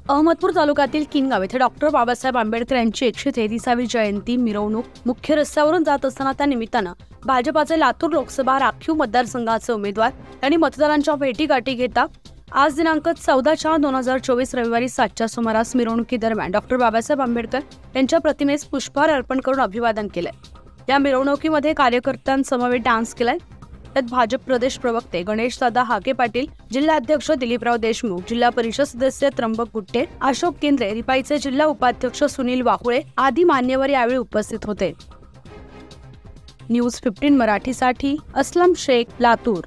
अहमदपूर तालुक्यातील किनगाव येथे डॉक्टर बाबासाहेब आंबेडकर यांची 133वी जयंती मिरवणूक मुख्य रस्त्यावरून जात असताना त्या निमित्तानं भाजपाचे लातूर लोकसभा राखीव मतदारसंघाचे उमेदवार यांनी मतदारांच्या भेटीगाठी घेता आज दिनांक 14/4/2024 रविवारी 7च्या सुमारास मिरवणुकीदरम्यान डॉक्टर बाबासाहेब आंबेडकर यांच्या प्रतिमेस पुष्पहार अर्पण करून अभिवादन केले। या मिरवणुकीमध्ये कार्यकर्त्यांसमवेत डान्स केलाय। त्यात भाजप प्रदेश प्रवक्ते गणेशदादा हाके पाटील, जिल्हाध्यक्ष दिलीपराव देशमुख, जिल्हा परिषद सदस्य त्र्यंबक गुट्टे, अशोक केंद्रे, रिपाईचे जिल्हा उपाध्यक्ष सुनील वाहुळे आदी मान्यवर यावेळी उपस्थित होते। न्यूज 15 मराठीसाठी असलम शेख, लातूर।